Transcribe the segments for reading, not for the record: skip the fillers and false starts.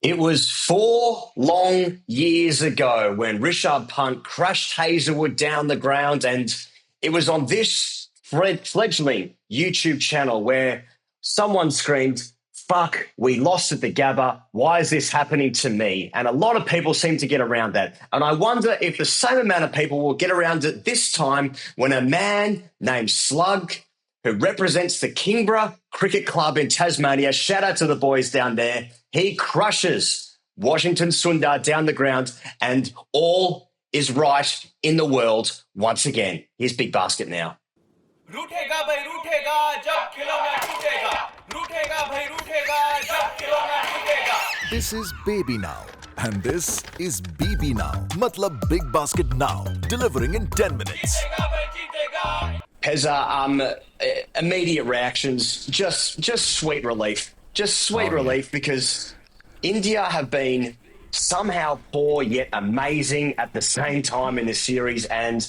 It was 4 long years ago when Richard Punt crashed Hazelwood down the ground, and it was on this fledgling YouTube channel where someone screamed, "Fuck, we lost at the Gabba. Why is this happening to me?" And a lot of people seem to get around that. And I wonder if the same amount of people will get around it this time when a man named Slug, who represents the Kingborough Cricket Club in Tasmania, shout out to the boys down there, he crushes Washington Sundar down the ground, and all is right in the world once again. Here's Big Basket now. रूठेगा भाई रूठेगा जब खिलौना टूटेगा रूठेगा भाई रूठेगा जब खिलौना टूटेगा. This is Baby Now and this is BB Now. Matlab Big Basket Now, delivering in 10 minutes. जीतेगा भाई जीतेगा. Pezza, immediate reactions, just sweet relief. Just sweet relief because India have been somehow poor yet amazing at the same time in this series, and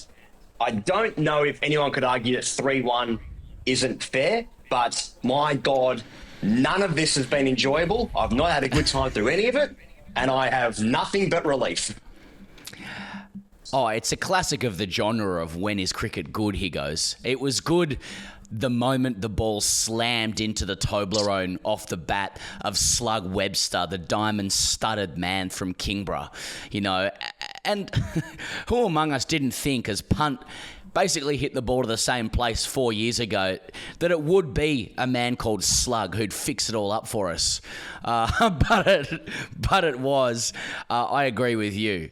I don't know if anyone could argue that 3-1 isn't fair, but my God, none of this has been enjoyable. I've not had a good time through any of it, and I have nothing but relief. Oh, it's a classic of the genre of when is cricket good, he goes. It was good the moment the ball slammed into the Toblerone off the bat of Slug Webster, the diamond-studded man from Kingborough, you know. And who among us didn't think, as Punt basically hit the ball to the same place 4 years ago, that it would be a man called Slug who'd fix it all up for us. But it was, I agree with you.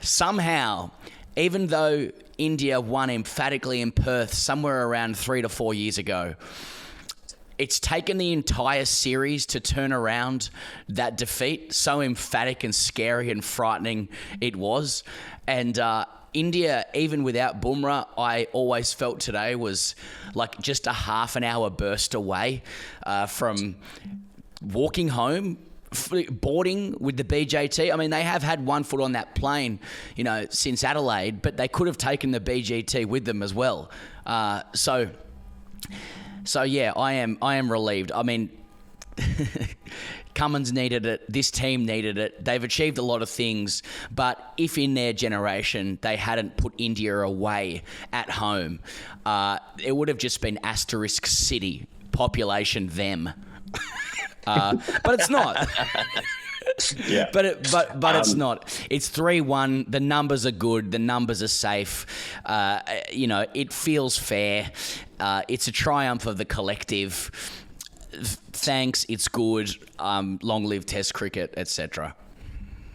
Somehow, even though India won emphatically in Perth somewhere around 3 to 4 years ago, it's taken the entire series to turn around that defeat. So emphatic and scary and frightening it was. And India, even without Bumrah, I always felt today was like just a half an hour burst away from walking home, boarding with the BGT. I mean, they have had one foot on that plane, you know, since Adelaide, but they could have taken the BGT with them as well. So yeah, I am relieved. I mean, Cummins needed it. This team needed it. They've achieved a lot of things, but if in their generation they hadn't put India away at home, it would have just been asterisk city, population them. But it's not. Yeah. But it's not. It's 3-1. The numbers are good. The numbers are safe. You know, it feels fair. It's a triumph of the collective. Thanks. It's good. Long live Test cricket, etc.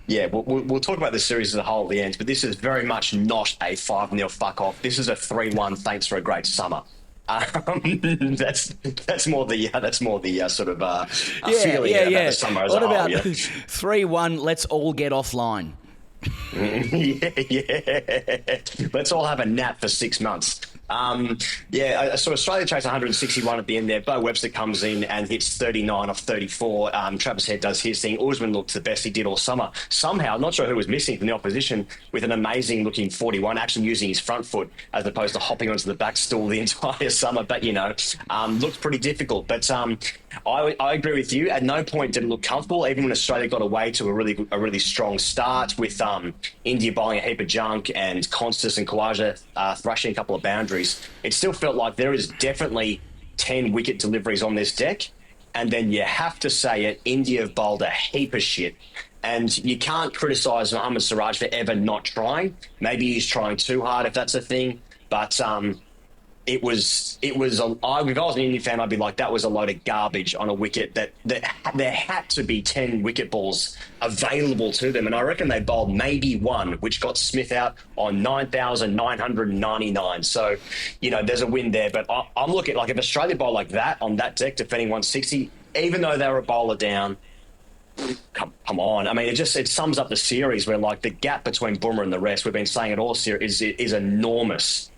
Yeah, we'll talk about the series as a whole at the end, but this is very much not a 5-0 fuck off. This is a 3-1 thanks for a great summer. That's more the sort of feeling about the summer as what a whole. What about Yeah. 3-1? Let's all get offline. yeah. Let's all have a nap for 6 months. So Australia chased 161 at the end there. Beau Webster comes in and hits 39 off 34. Travis Head does his thing. Usman looked the best he did all summer. Somehow, not sure who was missing from the opposition, with an amazing looking 41, actually using his front foot as opposed to hopping onto the back stool the entire summer. But, you know, looked pretty difficult. But I agree with you. At no point did it look comfortable, even when Australia got away to a really strong start with India bowling a heap of junk and Constas and Khawaja thrashing a couple of boundaries. It still felt like there is definitely 10 wicket deliveries on this deck. And then you have to say it, India have bowled a heap of shit. And you can't criticise Mohammad Siraj for ever not trying. Maybe he's trying too hard, if that's a thing. But if I was an Indian fan, I'd be like, that was a load of garbage on a wicket that there had to be 10 wicket balls available to them. And I reckon they bowled maybe one, which got Smith out on 9,999. So, you know, there's a win there. But I'm looking, like, if Australia bowl like that on that deck, defending 160, even though they were a bowler down, come on. I mean, it sums up the series where, like, the gap between Bumrah and the rest, we've been saying it all series, is enormous.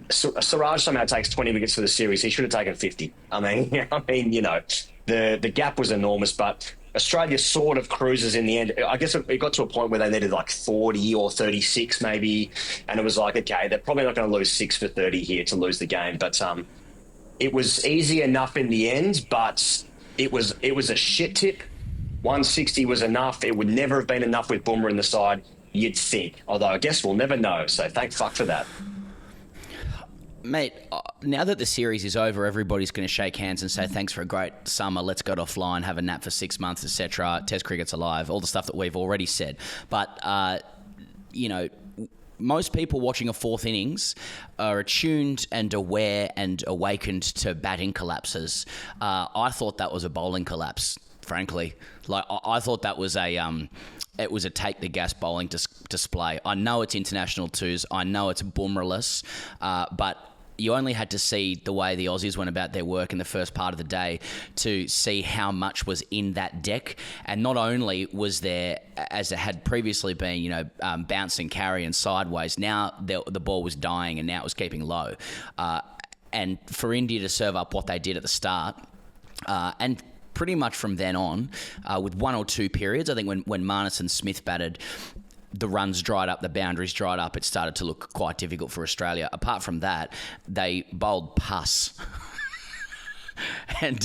Siraj somehow takes 20 wickets for the series. He should have taken 50. I mean, you know, the gap was enormous, but Australia sort of cruises in the end. I guess it got to a point where they needed like 40 or 36 maybe, and it was like, okay, they're probably not going to lose 6 for 30 here to lose the game. But it was easy enough in the end, but it was a shit tip 160 was enough. It would never have been enough with Boomer in the side, you'd think. Although I guess we'll never know. So thank fuck for that. Mate, now that the series is over, everybody's going to shake hands and say, thanks for a great summer, let's go offline, have a nap for 6 months, etc. Test cricket's alive, all the stuff that we've already said. But, most people watching a fourth innings are attuned and aware and awakened to batting collapses. I thought that was a bowling collapse, frankly. Like, I thought that was it was a take the gas bowling display. I know it's international twos. I know it's boomerless, but you only had to see the way the Aussies went about their work in the first part of the day to see how much was in that deck. And not only was there, as it had previously been, bouncing, carry and sideways, now the ball was dying and now it was keeping low. And for India to serve up what they did at the start, and pretty much from then on, with one or two periods, I think when Marnus and Smith batted, the runs dried up, the boundaries dried up, it started to look quite difficult for Australia. Apart from that, they bowled pus. And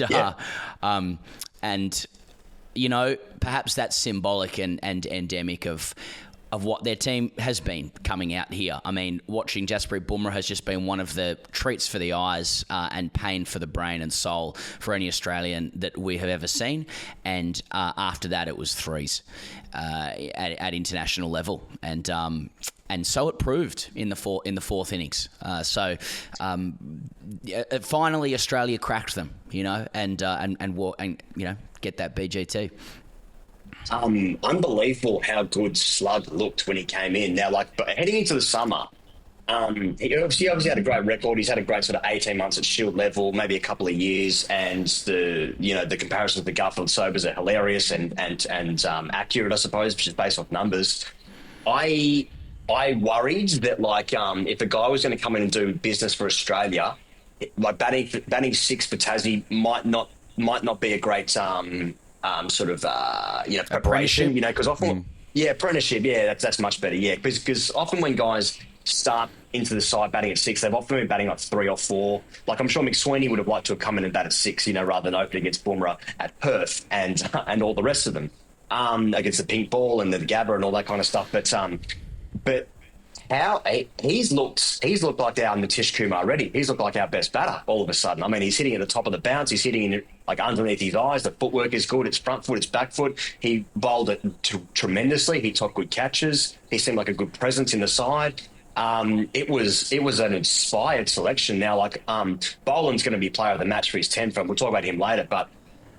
perhaps that's symbolic and endemic of what their team has been coming out here. I mean, watching Jasprit Bumrah has just been one of the treats for the eyes and pain for the brain and soul for any Australian that we have ever seen. And after that, it was threes at international level. And so it proved in the fourth innings. Finally, Australia cracked them, and get that BGT. Unbelievable how good Slug looked when he came in. Now, but heading into the summer, he obviously had a great record. He's had a great sort of 18 months at Shield level, maybe a couple of years, and the comparisons with the Garfield Sobers are hilarious and accurate, I suppose, which is based off numbers. I worried that if a guy was going to come in and do business for Australia, like batting six for Tassie might not be a great preparation, because often, apprenticeship, that's much better, because often when guys start into the side batting at six, they've often been batting like 3 or 4. Like I'm sure McSweeney would have liked to have come in and batted 6, rather than open against Bumrah at Perth and all the rest of them, against the pink ball and the Gabba and all that kind of stuff. But how he's looked like our Nitish Kumar already. He's looked like our best batter all of a sudden. I mean, he's hitting at the top of the bounce. He's hitting in underneath his eyes. The footwork is good. It's front foot. It's back foot. He bowled it tremendously. He took good catches. He seemed like a good presence in the side. It was an inspired selection. Now, Boland's going to be player of the match for his 10th. We'll talk about him later, but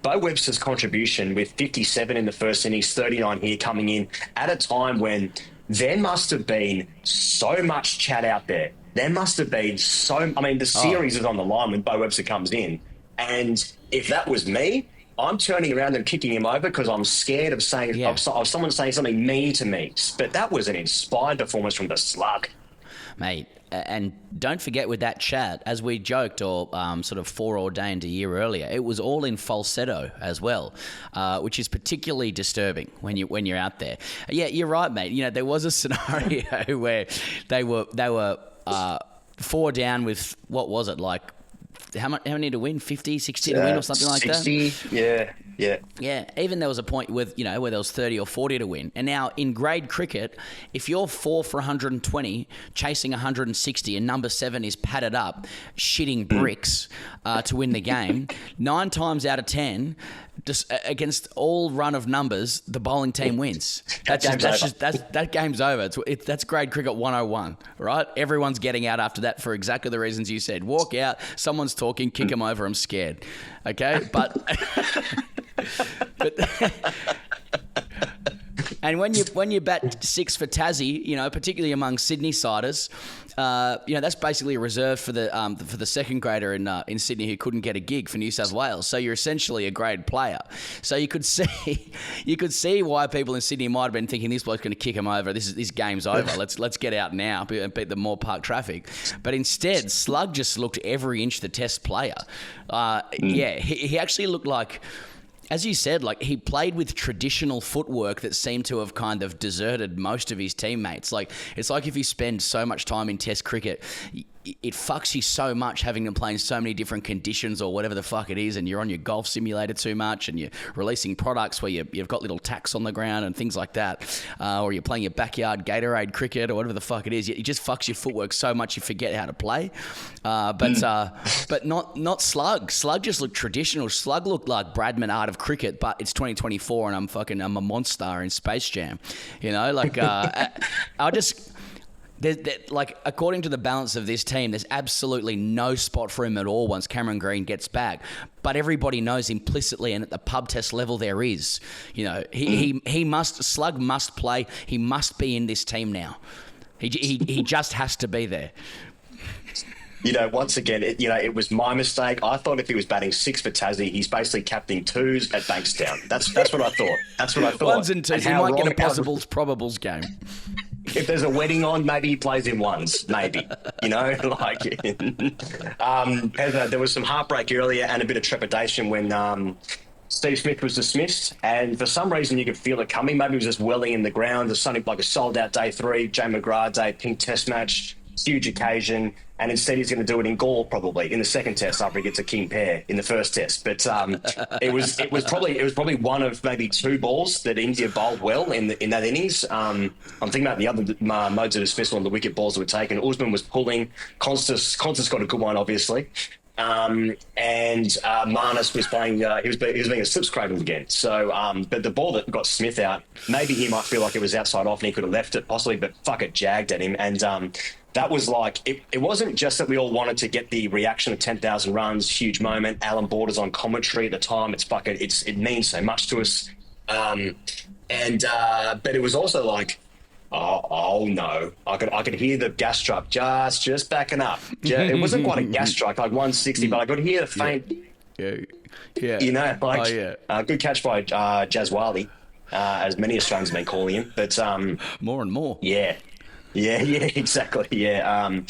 Beau Webster's contribution with 57 in the first innings, 39 here coming in at a time when there must have been so much chat out there. There must have been the series is on the line when Beau Webster comes in. And if that was me, I'm turning around and kicking him over because I'm scared of someone saying something mean to me. But that was an inspired performance from the Slug. Mate, and don't forget with that chat, as we joked or sort of foreordained a year earlier, it was all in falsetto as well, which is particularly disturbing when you're out there. Yeah, you're right, mate. There was a scenario where they were 4 down with, what was it, how many to win? 50, 60 to win or something like 60, that? Yeah. Yeah, even there was a point with, where there was 30 or 40 to win. And now in grade cricket, if you're 4 for 120, chasing 160 and number 7 is padded up, shitting bricks to win the game, 9 times out of 10, just against all run of numbers, the bowling team wins. That game's over. That's grade cricket 101, right? Everyone's getting out after that for exactly the reasons you said. Walk out, someone's talking, kick them over, I'm scared. Okay? But and when you bat 6 for Tassie, particularly among Sydney siders, that's basically reserved for the second grader in Sydney who couldn't get a gig for New South Wales. So you're essentially a grade player. So you could see why people in Sydney might have been thinking this bloke's going to kick him over. This game's over. Let's get out now and beat the Moore Park traffic. But instead, Slug just looked every inch the Test player. He actually looked like, as you said, he played with traditional footwork that seemed to have kind of deserted most of his teammates. It's like if you spend so much time in Test cricket, it fucks you so much having to play in so many different conditions or whatever the fuck it is, and you're on your golf simulator too much, and you're releasing products where you've got little tacks on the ground and things like that, or you're playing your backyard Gatorade cricket or whatever the fuck it is. It just fucks your footwork so much you forget how to play. But not Slug. Slug just looked traditional. Slug looked like Bradman Art of Cricket, but it's 2024 and I'm a monster in Space Jam. You know, like I just. Like, according to the balance of this team, there's absolutely no spot for him at all once Cameron Green gets back. But everybody knows implicitly, and at the pub test level, there is. You know, Slug must play. He must be in this team now. He just has to be there. You know, once again, it was my mistake. I thought if he was batting 6 for Tassie, he's basically captaining 2s at Bankstown. That's what I thought. That's what I thought. 1s and 2s. He might get a possibles, probables game. If there's a wedding on, maybe he plays in 1s, maybe. You know, like there was some heartbreak earlier and a bit of trepidation when Steve Smith was dismissed, and for some reason you could feel it coming. Maybe it was just welling in the ground. There's something like a sold-out day 3, Jay McGrath Day, pink test match, huge occasion, and instead he's going to do it in Gaul probably in the second test after he gets a king pair in the first test. But it was probably one of maybe 2 balls that India bowled well in that innings. I'm thinking about the other modes of dismissal and the wicket balls that were taken. Usman was pulling. Constance got a good one, obviously. And Marnus was playing. He was being a slip scraper again. So, but the ball that got Smith out, maybe he might feel like it was outside off and he could have left it possibly, but fuck it, jagged at him. And that was like it wasn't just that we all wanted to get the reaction of 10,000 runs, huge moment. Alan Borders on commentary at the time. It means so much to us. But it was also like. Oh no! I could hear the gas truck just backing up. It wasn't quite a gas truck, like 160, but I could hear the faint. Yeah. You know, like good catch by Jazz Wiley, as many Australians have been calling him. But more and more. Yeah, exactly. Yeah.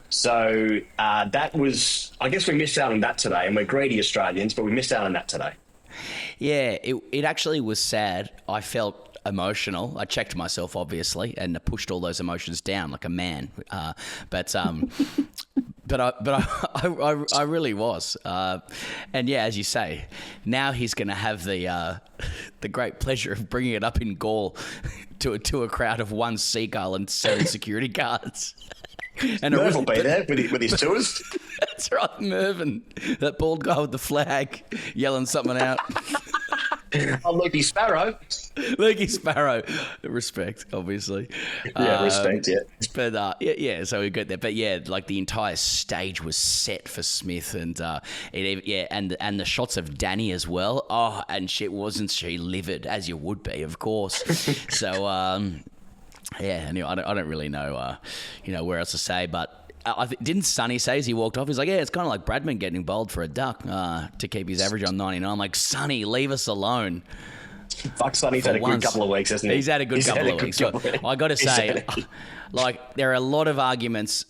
So that was. I guess we missed out on that today, and we're greedy Australians, but we missed out on that today. Yeah, it actually was sad. I felt emotional. I checked myself, obviously, and pushed all those emotions down like a man. But I really was. And yeah, as you say, now he's going to have the great pleasure of bringing it up in Gaul to a crowd of 1 seagull and 7 security guards. And Merv will be there with his tours. That's right, Mervyn, that bald guy with the flag, yelling something out. Oh, Lukey Sparrow. Lukey Sparrow. Respect, obviously. Respect, yeah. But, yeah, so we got there. But, yeah, like the entire stage was set for Smith and, and the shots of Danny as well. Oh, and wasn't she livid, as you would be, of course. So, yeah, anyway, I don't really know, where else to say, but didn't Sonny say as he walked off, he's like, yeah, it's kind of like Bradman getting bowled for a duck to keep his average on 99. I'm like, Sonny, leave us alone. Fuck, Sonny's had a good couple of weeks, hasn't he? He's had a good couple of weeks. I got to say, like, there are a lot of arguments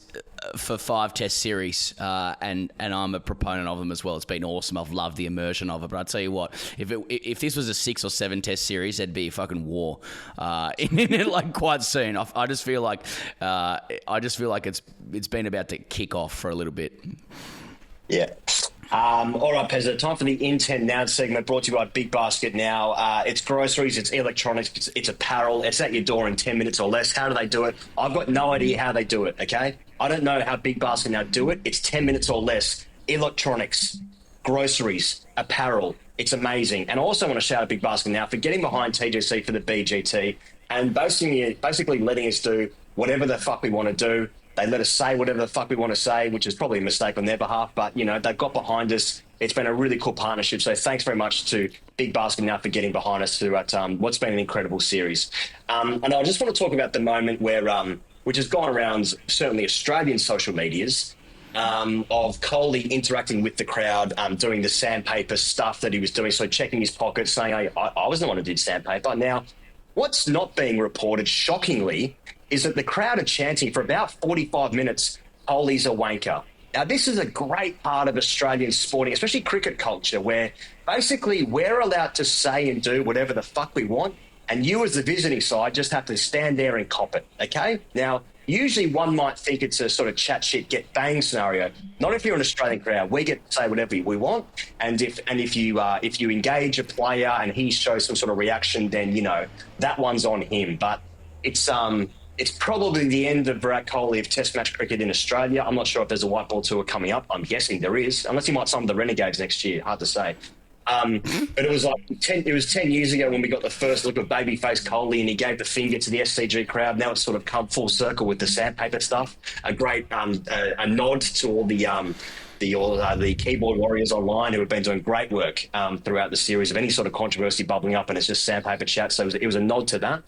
for 5 test series, and I'm a proponent of them as well. It's been awesome. I've loved the immersion of it. But I tell you what, if this was a 6 or 7 test series, there'd be a fucking war in it, like, quite soon. I just feel like it's been about to kick off for a little bit. Yeah. All right, Pezza, time for the In 10 Now segment brought to you by Big Basket Now. It's groceries, it's electronics, it's apparel. It's at your door in 10 minutes or less. How do they do it? I've got no idea how they do it, okay? I don't know how Big Basket Now do it. It's 10 minutes or less. Electronics, groceries, apparel. It's amazing. And I also want to shout out Big Basket Now for getting behind TGC for the BGT and basically letting us do whatever the fuck we want to do. They let us say whatever the fuck we want to say, which is probably a mistake on their behalf. But, they've got behind us. It's been a really cool partnership. So thanks very much to Big Basket Now for getting behind us throughout what's been an incredible series. And I just want to talk about the moment where, which has gone around certainly Australian social medias, of Kohli interacting with the crowd, doing the sandpaper stuff that he was doing. So checking his pockets, saying, hey, I was the one who did sandpaper. Now, what's not being reported, shockingly, is that the crowd are chanting for about 45 minutes, Kohli's a wanker. Now, this is a great part of Australian sporting, especially cricket culture, where basically we're allowed to say and do whatever the fuck we want, and you as the visiting side just have to stand there and cop it, okay? Now, usually one might think it's a sort of chat shit, get bang scenario. Not if you're an Australian crowd. We get to say whatever we want, and if you engage a player and he shows some sort of reaction, then that one's on him. But it's probably the end of Virat Kohli of Test match cricket in Australia. I'm not sure if there's a white ball tour coming up. I'm guessing there is, unless he might sign the Renegades next year. Hard to say. But it was 10 years ago when we got the first look of babyface Kohli, and he gave the finger to the SCG crowd. Now it's sort of come full circle with the sandpaper stuff. A great a nod to all the keyboard warriors online who have been doing great work throughout the series of any sort of controversy bubbling up, and it's just sandpaper chat. So it was a nod to that.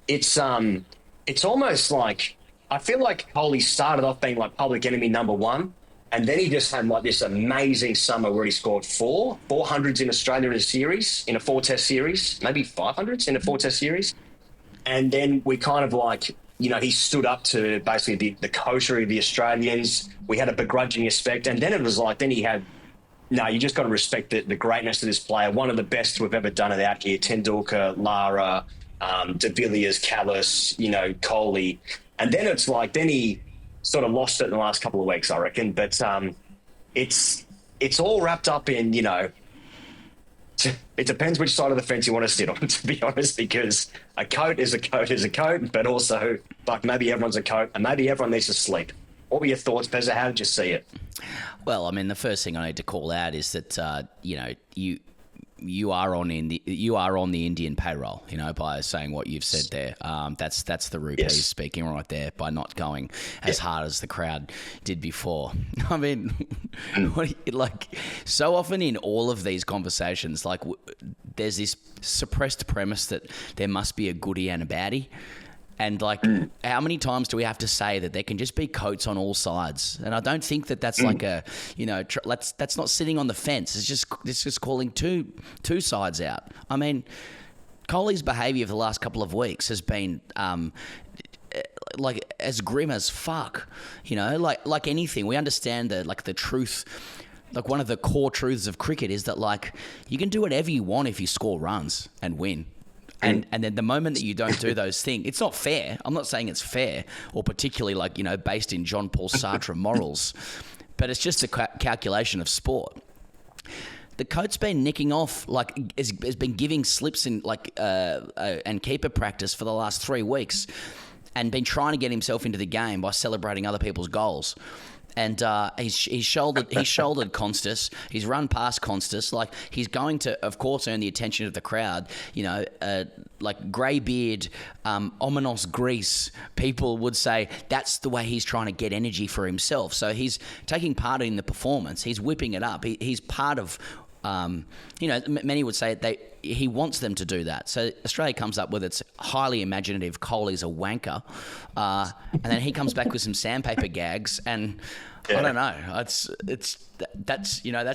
It's almost like, I feel like Kohli started off being like public enemy number one, and then he just had like this amazing summer where he scored 400s in Australia in a series, in a 4-test series, maybe 500s in a 4-test series. And then we kind of like, he stood up to basically the coterie of the Australians. We had a begrudging respect. And then it was like, then he had, you just got to respect the greatness of this player. One of the best to have ever done it out here. Tendulkar, Lara, De Villiers, Callis, Kohli. And then it's like, then he sort of lost it in the last couple of weeks, I reckon. But it's all wrapped up in, it depends which side of the fence you want to sit on, to be honest, because a coat is a coat is a coat, but also, like, maybe everyone's a coat and maybe everyone needs to sleep. What were your thoughts, Pezza? How did you see it? Well, I mean, the first thing I need to call out is that, you are on the Indian payroll, by saying what you've said there. That's the rupees speaking right there by not going as hard as the crowd did before. I mean, so often in all of these conversations, there's this suppressed premise that there must be a goodie and a baddie. And how many times do we have to say that there can just be coats on all sides? And I don't think that's like a, that's not sitting on the fence. It's just calling two sides out. I mean, Kohli's behaviour for the last couple of weeks has been as grim as fuck. Like anything. We understand the truth. Like, one of the core truths of cricket is that you can do whatever you want if you score runs and win. And then the moment that you don't do those things, it's not fair. I'm not saying it's fair or particularly based in John Paul Sartre morals, but it's just a calculation of sport. The coach's been nicking off, has been giving slips in and keeper practice for the last 3 weeks, and been trying to get himself into the game by celebrating other people's goals. And he's shouldered Constas. He's run past Constas. He's going to, of course, earn the attention of the crowd. Greybeard, ominous Greece. People would say that's the way he's trying to get energy for himself. So he's taking part in the performance. He's whipping it up. He's part of. Many would say he wants them to do that. So Australia comes up with its highly imaginative Kohli's a wanker, and then he comes back with some sandpaper gags, and I don't know. That's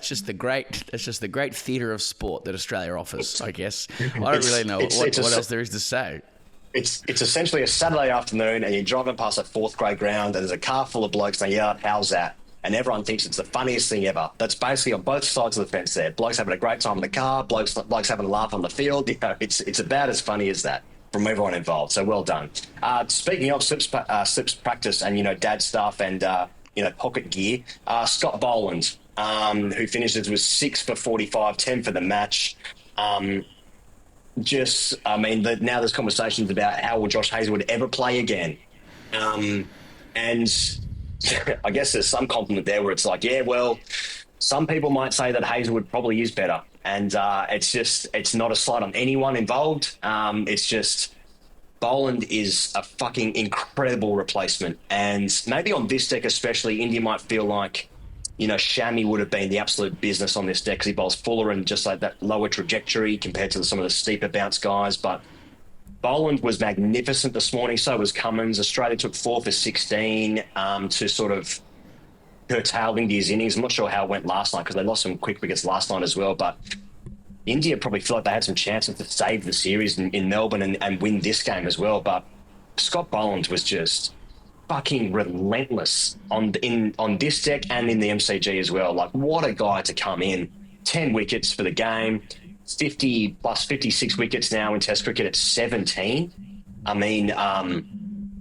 just the great theatre of sport that Australia offers. I guess I don't really know what else there is to say. It's essentially a Saturday afternoon, and you're driving past a 4th grade ground, and there's a car full of blokes saying, "Yeah, how's that?" And everyone thinks it's the funniest thing ever. That's basically on both sides of the fence there. Blokes having a great time in the car, blokes having a laugh on the field. It's about as funny as that from everyone involved. So well done. Speaking of slips practice and, dad stuff and, pocket gear, Scott Boland, who finishes with 6 for 45, 10 for the match. Now there's conversations about how will Josh Hazlewood ever play again. And I guess there's some compliment there where it's like, some people might say that Hazlewood probably is better. And it's not a slight on anyone involved. It's just Boland is a fucking incredible replacement. And maybe on this deck especially, India might feel like, Shami would have been the absolute business on this deck because he bowls fuller and just that lower trajectory compared to some of the steeper bounce guys. But Boland was magnificent this morning, so was Cummins. Australia took 4 for 16 to sort of curtail India's innings. I'm not sure how it went last night because they lost some quick wickets last night as well, but India probably feel like they had some chances to save the series in Melbourne and win this game as well. But Scott Boland was just fucking relentless on this deck and in the MCG as well. What a guy to come in. 10 wickets for the game. 50 plus 56 wickets now in Test cricket at 17. I mean,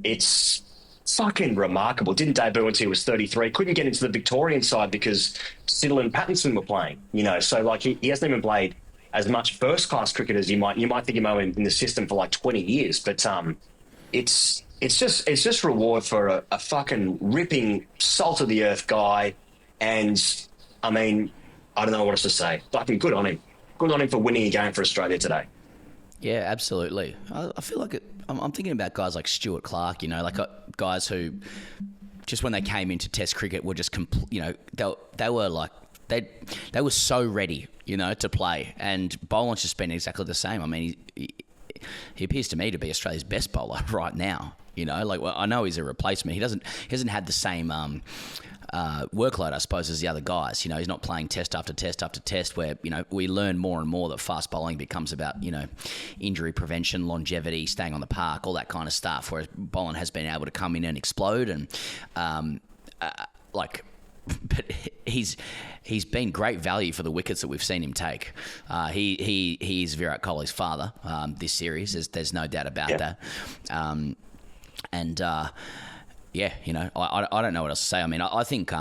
it's fucking remarkable. Didn't debut until he was 33. Couldn't get into the Victorian side because Siddle and Pattinson were playing, so like he hasn't even played as much first-class cricket as you might think him in the system for like 20 years. But it's just reward for a fucking ripping, salt-of-the-earth guy. And, I mean, I don't know what else to say. Fucking good on him. Good on him for winning a game for Australia today. Yeah, absolutely. I feel like I'm thinking about guys like Stuart Clark, like guys who just when they came into Test cricket were just, they were like, they were so ready, to play. And Boland's just been exactly the same. I mean, he appears to me to be Australia's best bowler right now. I know he's a replacement. He hasn't had the same workload, I suppose, as the other guys. He's not playing test after test after test where, we learn more and more that fast bowling becomes about, injury prevention, longevity, staying on the park, all that kind of stuff, whereas Boland has been able to come in and explode and, but he's been great value for the wickets that we've seen him take. He's Virat Kohli's father this series. There's no doubt about that. I don't know what else to say. I mean, I think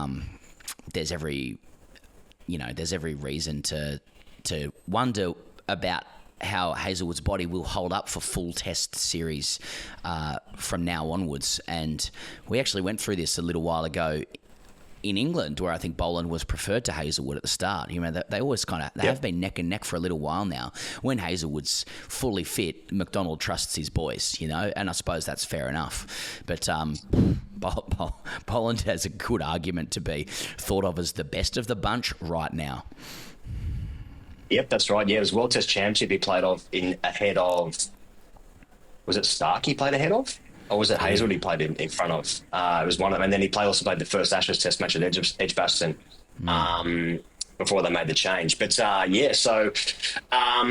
there's every reason to wonder about how Hazelwood's body will hold up for full Test series from now onwards. And we actually went through this a little while ago in England, where I think Boland was preferred to Hazelwood at the start. They always have been neck and neck for a little while now. When Hazelwood's fully fit, McDonald trusts his boys, and I suppose that's fair enough. But Boland has a good argument to be thought of as the best of the bunch right now. Yep, that's right. Yeah, it was World Test Championship he played ahead of. Was it Stark he played ahead of? Or was it Hazelwood he played in front of? It was one of them. And then he also played the first Ashes Test match at Edgbaston before they made the change. But, all right. I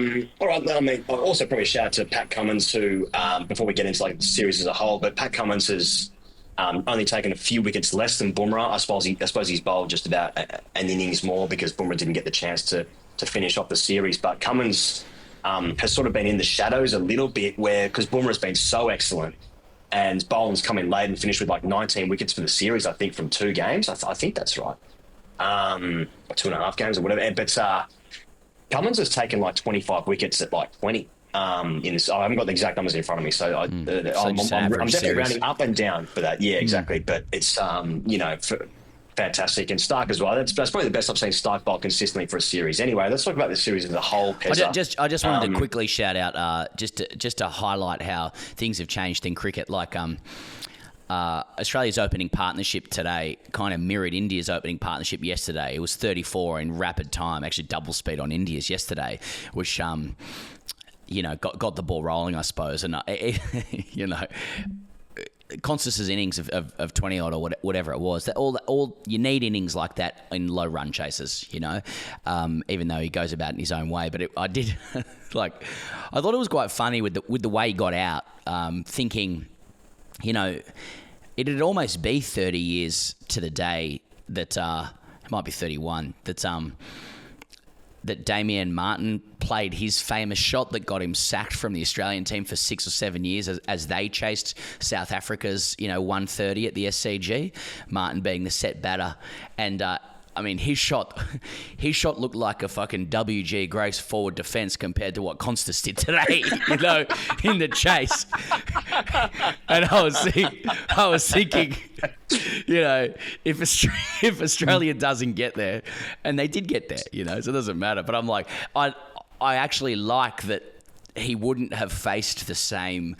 mean, I'll also probably shout out to Pat Cummins, who, before we get into the series as a whole, but Pat Cummins has only taken a few wickets less than Bumrah. I suppose he's bowled just about an innings more because Bumrah didn't get the chance to finish off the series. But Cummins has sort of been in the shadows a little bit because Bumrah's been so excellent. And Boland's come in late and finished with 19 wickets for the series, I think, from 2 games. I think that's right. Or 2.5 games or whatever. But Cummins has taken 25 wickets at 20. In this, I haven't got the exact numbers in front of me, so I'm definitely rounding up and down for that. Yeah, exactly. But it's fantastic, and Stark as well. That's probably the best I've seen Stark bowl consistently for a series. Anyway, let's talk about the series as a whole. I just wanted to quickly shout out just to highlight how things have changed in cricket. Australia's opening partnership today kind of mirrored India's opening partnership yesterday. It was 34 in rapid time, actually double speed on India's yesterday, which got the ball rolling, I suppose, and Constance's innings of 20 odd or whatever it was. All you need innings like that in low run chases, even though he goes about in his own way. But I did I thought it was quite funny with the way he got out, thinking, it'd almost be 30 years to the day that it might be 31 that Damien Martin played his famous shot that got him sacked from the Australian team for 6 or 7 years as they chased South Africa's 130 at the SCG, Martin being the set batter. And his shot looked like a fucking WG Grace forward defence compared to what Constance did today, in the chase. And I was thinking, if Australia doesn't get there, and they did get there, so it doesn't matter. But I'm like, I actually like that he wouldn't have faced the same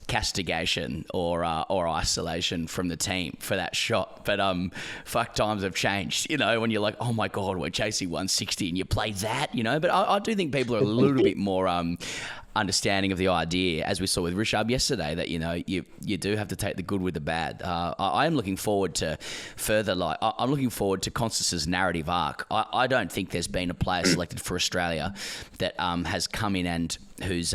castigation or isolation from the team for that shot. But fuck, times have changed, when you're like, oh my God, we're chasing 160 and you play that, But I do think people are a little bit more understanding of the idea, as we saw with Rishabh yesterday, that you do have to take the good with the bad. I am looking forward to further, I'm looking forward to Constance's narrative arc. I don't think there's been a player selected for Australia that has come in and who's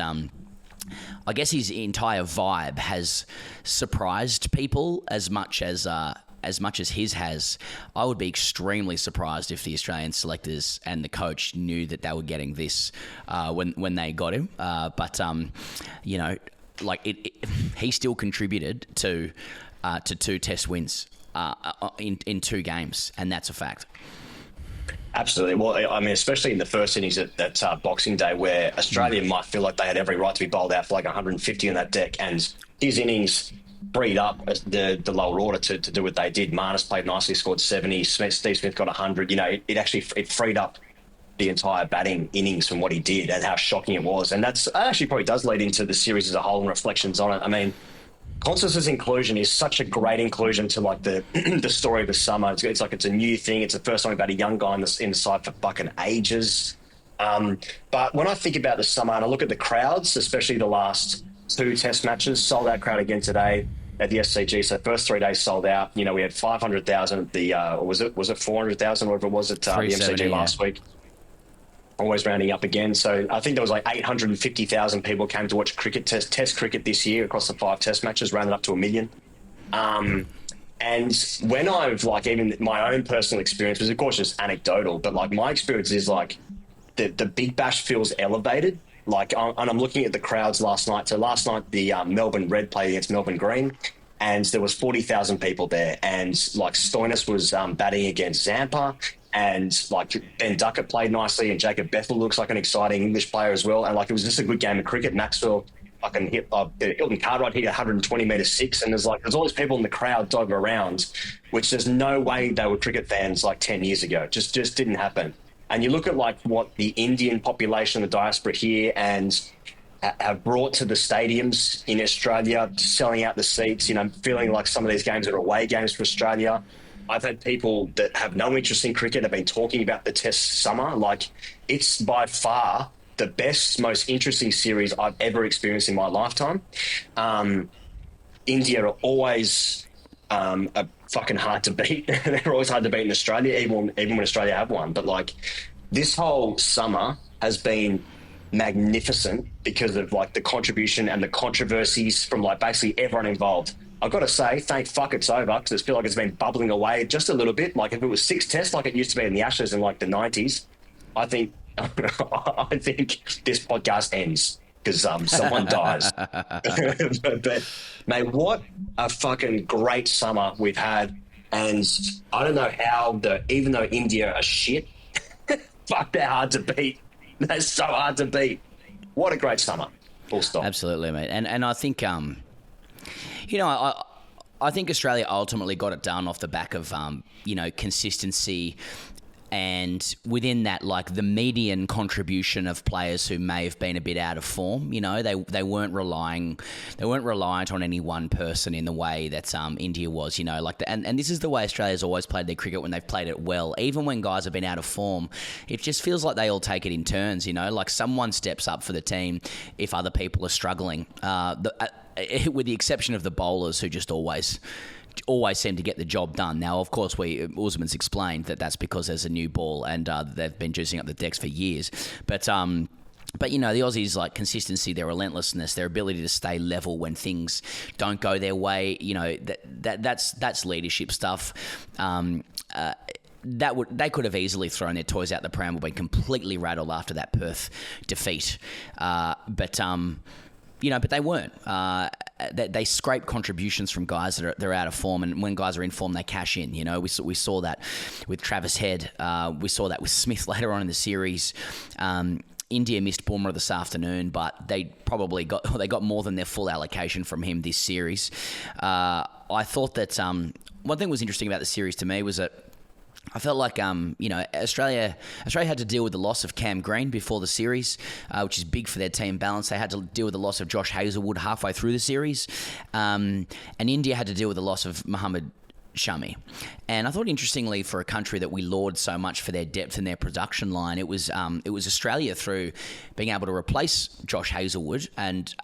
I guess his entire vibe has surprised people as much as his has. I would be extremely surprised if the Australian selectors and the coach knew that they were getting this when they got him. he still contributed to 2 Test wins in 2 games, and that's a fact. Absolutely. Well, I mean, especially in the first innings at Boxing Day, where Australia might feel like they had every right to be bowled out for like 150 on that deck, and his innings freed up the lower order to do what they did. Marnus played nicely, scored 70. Steve Smith got 100. You know, it actually freed up the entire batting innings from what he did and how shocking it was. And that actually probably does lead into the series as a whole and reflections on it. I mean, Constance's inclusion is such a great inclusion to like the the story of the summer. It's like it's a new thing. It's the first time we've had a young guy in the side for fucking ages. But when I think about the summer and I look at the crowds, especially the last 2 Test matches, sold out crowd again today at the SCG. So first 3 days sold out. You know, we had 500,000 at the or was it 400,000 or whatever it was at the MCG last week. Always rounding up again. So I think there was like 850,000 people came to watch cricket, test cricket this year across the 5 Test matches, rounded up to 1 million. And when I've like even my own personal experience was of course just anecdotal, but like my experience is like the Big Bash feels elevated. Like, and I'm looking at the crowds last night. So last night the Melbourne Red played against Melbourne Green, and there was 40,000 people there. And like Stoinis was batting against Zampa. And like Ben Duckett played nicely, and Jacob Bethel looks like an exciting English player as well. And like it was just a good game of cricket. Maxwell fucking hit Hilton Cartwright hit 120-metre 6, and there's all these people in the crowd dove around, which there's no way they were cricket fans like 10 years ago. Just didn't happen. And you look at like what the Indian population, the diaspora here, and have brought to the stadiums in Australia, selling out the seats. You know, feeling like some of these games are away games for Australia. I've had people that have no interest in cricket have been talking about the Test summer. Like, it's by far the best, most interesting series I've ever experienced in my lifetime. India are always fucking hard to beat. They're always hard to beat in Australia, even when Australia have one. But, like, this whole summer has been magnificent because of, like, the contribution and the controversies from, like, basically everyone involved. I've got to say, thank fuck it's over, because I feel like it's been bubbling away just a little bit. Like if it was 6 Tests like it used to be in the Ashes in like the 90s, I think this podcast ends because someone dies. but mate, what a fucking great summer we've had. And I don't know how even though India are shit, fuck, they're hard to beat. They're so hard to beat. What a great summer. Full stop. Absolutely, mate. And I think you know, I think Australia ultimately got it done off the back of, you know, consistency, and within that, like the median contribution of players who may have been a bit out of form. You know, they weren't reliant on any one person in the way that India was. You know, like and this is the way Australia's always played their cricket when they've played it well. Even when guys have been out of form, it just feels like they all take it in turns. You know, like someone steps up for the team if other people are struggling. With the exception of the bowlers who just always seem to get the job done. Now, of course, Usman's explained that that's because there's a new ball and they've been juicing up the decks for years. But you know, the Aussies, like consistency, their relentlessness, their ability to stay level when things don't go their way, you know, that's leadership stuff. They could have easily thrown their toys out the pram or been completely rattled after that Perth defeat. You know, but they weren't. They scrape contributions from guys that are out of form, and when guys are in form, they cash in. You know, we saw that with Travis Head. We saw that with Smith later on in the series. India missed Bumrah this afternoon, but they probably got more than their full allocation from him this series. I thought that one thing was interesting about the series to me was that I felt like, you know, Australia had to deal with the loss of Cam Green before the series, which is big for their team balance. They had to deal with the loss of Josh Hazlewood halfway through the series. And India had to deal with the loss of Mohammad Shami. And I thought, interestingly, for a country that we laud so much for their depth and their production line, it was Australia, through being able to replace Josh Hazlewood and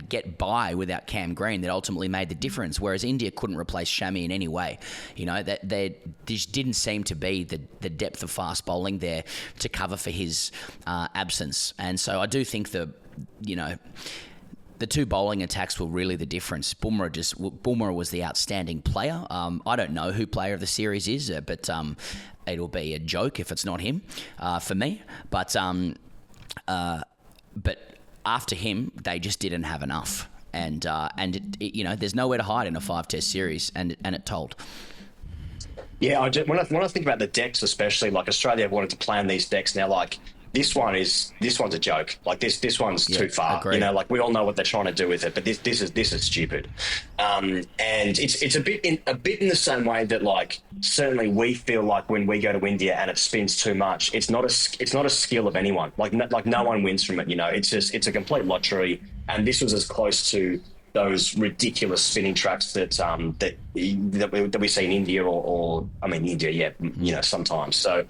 get by without Cam Green, that ultimately made the difference. Whereas India couldn't replace Shami in any way. You know, that there just didn't seem to be the depth of fast bowling there to cover for his absence. And so I do think the two bowling attacks were really the difference. Bumrah was the outstanding player. I don't know who player of the series is, but it'll be a joke if it's not him for me. But after him, they just didn't have enough. and there's nowhere to hide in a 5-test series, and it told. Yeah, when I think about the decks, especially like Australia wanted to plan these decks now, like this one's a joke. Like this one's too far. Agreed. Like we all know what they're trying to do with it, but this is stupid. And it's a bit in the same way that like certainly we feel like when we go to India and it spins too much, it's not a skill of anyone. Like no one wins from it. It's a complete lottery, and this was as close to those ridiculous spinning tracks that we see in India or India, sometimes. So,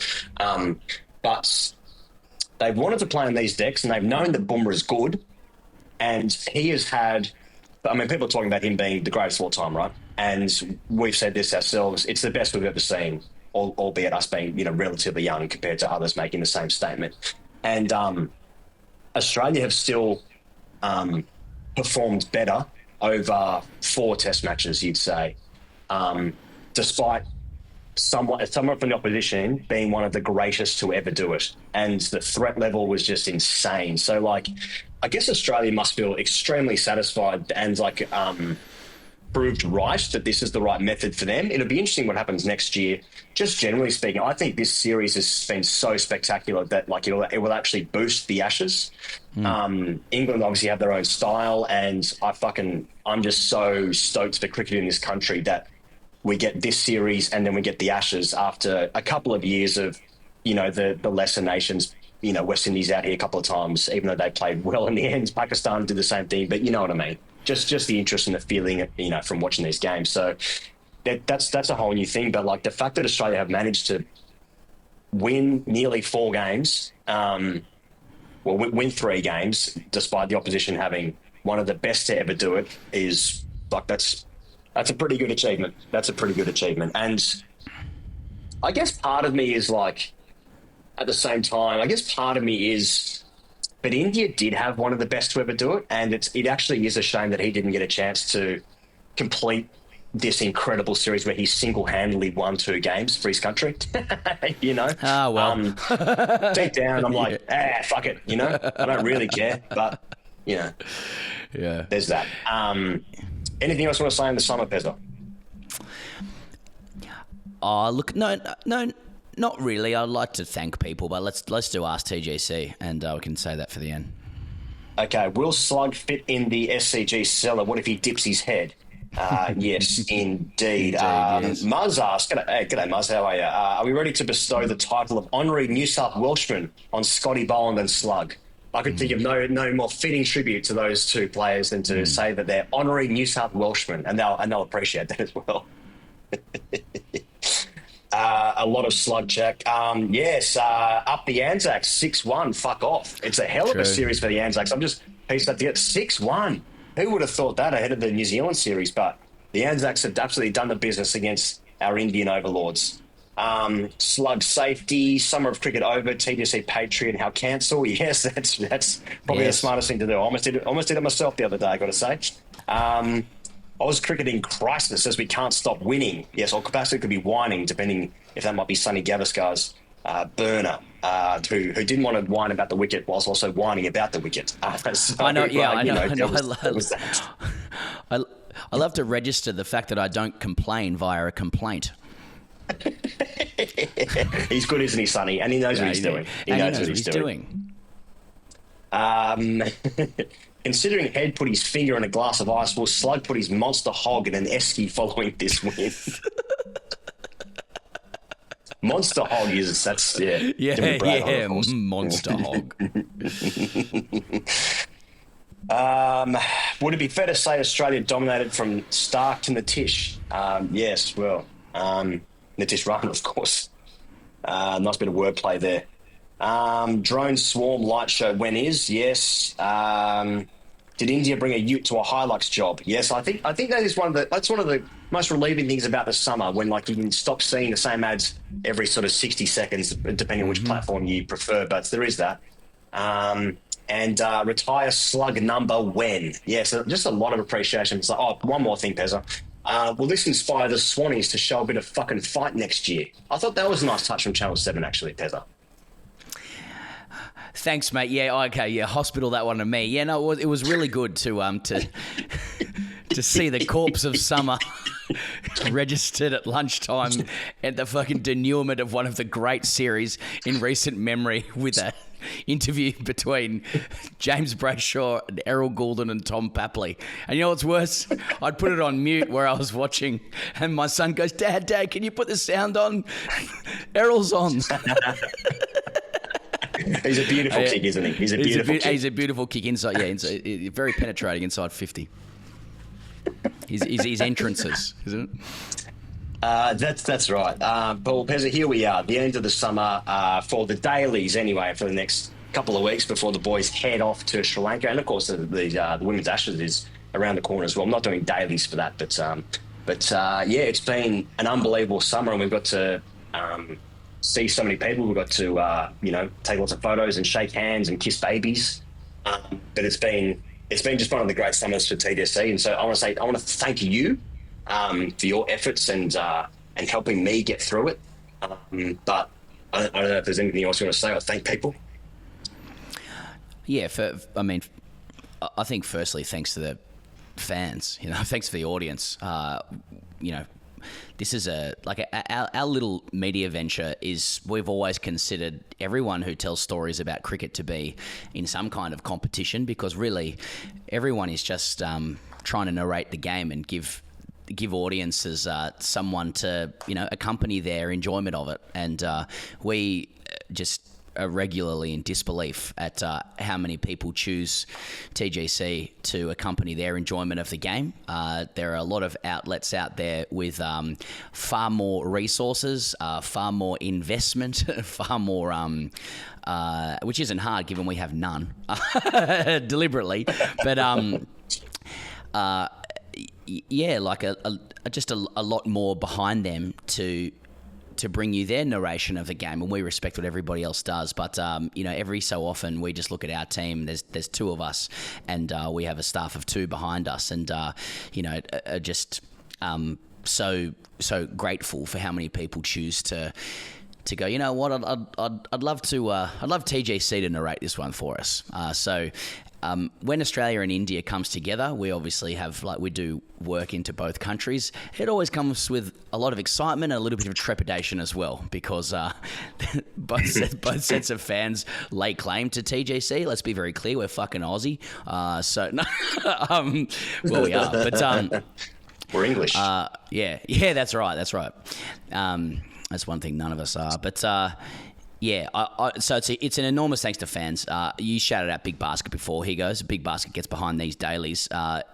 but they've wanted to play on these decks, and they've known that Bumrah is good, and he has had. People are talking about him being the greatest of all time, right? And we've said this ourselves. It's the best we've ever seen, albeit us being relatively young compared to others making the same statement. And Australia have still performed better over 4 test matches, you'd say, despite someone from the opposition being one of the greatest to ever do it. And the threat level was just insane. So, like, I guess Australia must feel extremely satisfied and, like, proved right that this is the right method for them. It'll be interesting what happens next year. Just generally speaking, I think this series has been so spectacular that like it will actually boost the Ashes. England obviously have their own style, and I'm just so stoked for cricket in this country that we get this series and then we get the Ashes after a couple of years of the lesser nations. West Indies out here a couple of times, even though they played well in the end. Pakistan did the same thing, but you know what I mean. Just the interest and the feeling, from watching these games. So that's a whole new thing. But like the fact that Australia have managed to win nearly 4 games, win 3 games, despite the opposition having one of the best to ever do it, is like that's a pretty good achievement. That's a pretty good achievement. And I guess part of me is like, at the same time, but India did have one of the best to ever do it, and it actually is a shame that he didn't get a chance to complete this incredible series where he single-handedly won 2 games for his country. Ah, well. Deep down, I'm like, fuck it. I don't really care, but yeah, there's that. Anything else you want to say in the summer, Pezza? Oh, look, no. Not really. I'd like to thank people, but let's do AskTGC, and we can say that for the end. Okay, will Slug fit in the SCG cellar? What if he dips his head? Yes, indeed. Yes. Muzz asks, g'day Muzz, how are you? Are we ready to bestow the title of Honorary New South Welshman on Scotty Boland and Slug? I could think of no more fitting tribute to those 2 players than to say that they're Honorary New South Welshmen, and they'll appreciate that as well. A lot of slug check. Yes, up the Anzacs, 6-1. Fuck off. It's a hell of a series for the Anzacs. I'm just pieced that together. 6-1. Who would have thought that ahead of the New Zealand series? But the Anzacs have absolutely done the business against our Indian overlords. Slug safety, summer of cricket over, TGC Patriot, how cancel? Yes, that's probably the smartest thing to do. I almost did it myself the other day, I got to say. Oz cricket in crisis as we can't stop winning. Yes, or capacity could be whining, depending if that might be Sonny Gavaskar's burner, who didn't want to whine about the wicket whilst also whining about the wicket. So, I know, yeah, I know. I love to register the fact that I don't complain via a complaint. He's good, isn't he, Sonny? And he knows what he's doing. He knows what he's doing. Considering Head put his finger in a glass of ice, will Slug put his monster hog in an esky following this win? Monster hog that's monster hog. Would it be fair to say Australia dominated from Stark to Natish? Yes, well, Natish Rahman, of course. Nice bit of wordplay there. Drone Swarm Light Show, when is? Yes. Did India bring a ute to a Hilux job? Yes, I think that is that's one of the most relieving things about the summer, when like you can stop seeing the same ads every sort of 60 seconds, depending on which platform you prefer. But there is that. And retire Slug number when? Yes, just a lot of appreciation. It's like, one more thing, Pezza. Will this inspire the Swannies to show a bit of fucking fight next year? I thought that was a nice touch from Channel 7, actually, Pezza. Thanks, mate. Yeah, okay, yeah, hospital that one to me. Yeah, no, it was really good to see the corpse of summer registered at lunchtime at the fucking denouement of one of the great series in recent memory with a interview between James Brayshaw and Errol Goulden and Tom Papley. And you know what's worse? I'd put it on mute where I was watching, and my son goes, Dad, can you put the sound on? Errol's on. He's a beautiful kick, isn't he? He's a beautiful kick. He's a beautiful kick inside, very penetrating inside 50. His entrances, isn't it? That's right. Paul Pezza, here we are, the end of the summer for the dailies anyway, for the next couple of weeks before the boys head off to Sri Lanka. And of course, the Women's Ashes is around the corner as well. I'm not doing dailies for that, but yeah, it's been an unbelievable summer, and we've got to see so many people. We've got to take lots of photos and shake hands and kiss babies. But it's been just one of the great summers for TGC, and so I want to thank you for your efforts and helping me get through it. But I don't know if there's anything else you want to say or thank people. Yeah, I think firstly, thanks to the fans. Thanks for the audience. This is our little media venture is, we've always considered everyone who tells stories about cricket to be in some kind of competition, because really everyone is just trying to narrate the game and give audiences someone to accompany their enjoyment of it. And we just are regularly in disbelief at how many people choose TGC to accompany their enjoyment of the game. There are a lot of outlets out there with far more resources, far more investment, far more, which isn't hard given we have none, deliberately. But just a lot more behind them to bring you their narration of the game, and we respect what everybody else does. But every so often we just look at our team. There's two of us, and we have a staff of two behind us, and just so grateful for how many people choose to go. You know what? I'd love TGC to narrate this one for us. When Australia and India comes together, we obviously we do work into both countries. It always comes with a lot of excitement and a little bit of trepidation as well, because both sets of fans lay claim to TGC. Let's be very clear, we're fucking Aussie. Well, we are, but we're English. Yeah, that's right. That's one thing none of us are, but. Yeah, so it's an enormous thanks to fans. You shouted out Big Basket before. Here goes. Big Basket gets behind these dailies,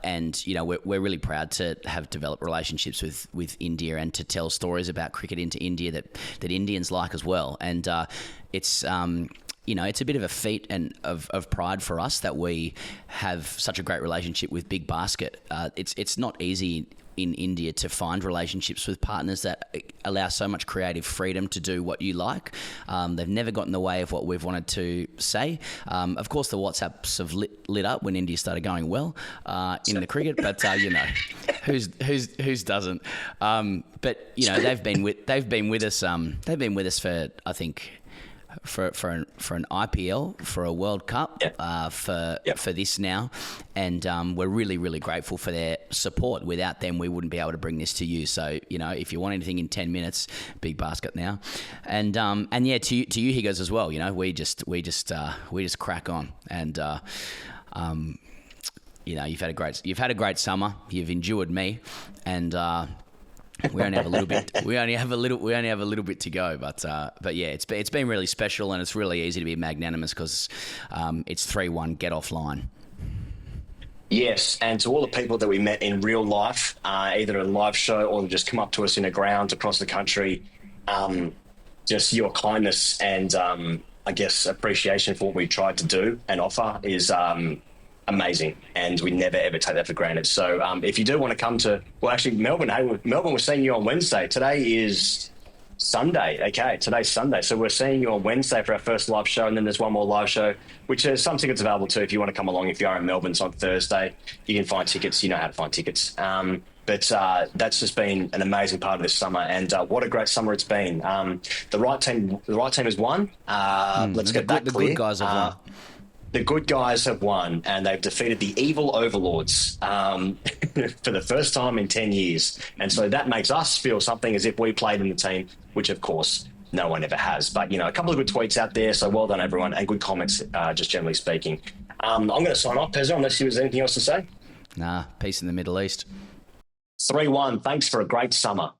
and we're really proud to have developed relationships with India and to tell stories about cricket into India that Indians like as well. And it's it's a bit of a feat and of pride for us that we have such a great relationship with Big Basket. It's not easy in India to find relationships with partners that allow so much creative freedom to do what you like. They've never got in the way of what we've wanted to say. Of course, the WhatsApps have lit up when India started going well in the cricket, but who's doesn't? But they've been with us. They've been with us for, I think, for an IPL, for a World Cup, for this now, and we're really, really grateful for their support. Without them, we wouldn't be able to bring this to you. So if you want anything in 10 minutes, Big Basket now, and yeah, to you Higgins as well. We just crack on, and you've had a great summer. You've endured me, and. We only have a little bit. We only have a little bit to go. But yeah, it's been really special, and it's really easy to be magnanimous because it's 3-1. Get offline. Yes, and to all the people that we met in real life, either a live show or just come up to us in a ground across the country, just your kindness and I guess appreciation for what we tried to do and offer is amazing, and we never ever take that for granted. So if you do want to come to, well, actually Melbourne, we're seeing you on Wednesday. Today is Sunday. Okay, today's Sunday. So we're seeing you on Wednesday for our first live show, and then there's one more live show, which is some tickets available too if you want to come along. If you are in Melbourne, it's on Thursday. You can find tickets. You know how to find tickets. But that's just been an amazing part of this summer, and what a great summer it's been. The right team has won. Let's get that clear. The good guys have won. The good guys have won, and they've defeated the evil overlords for the first time in 10 years. And so that makes us feel something as if we played in the team, which, of course, no one ever has. But, a couple of good tweets out there, so well done, everyone, and good comments, just generally speaking. I'm going to sign off, Pezzo, unless there's anything else to say. Nah, peace in the Middle East. 3-1. Thanks for a great summer.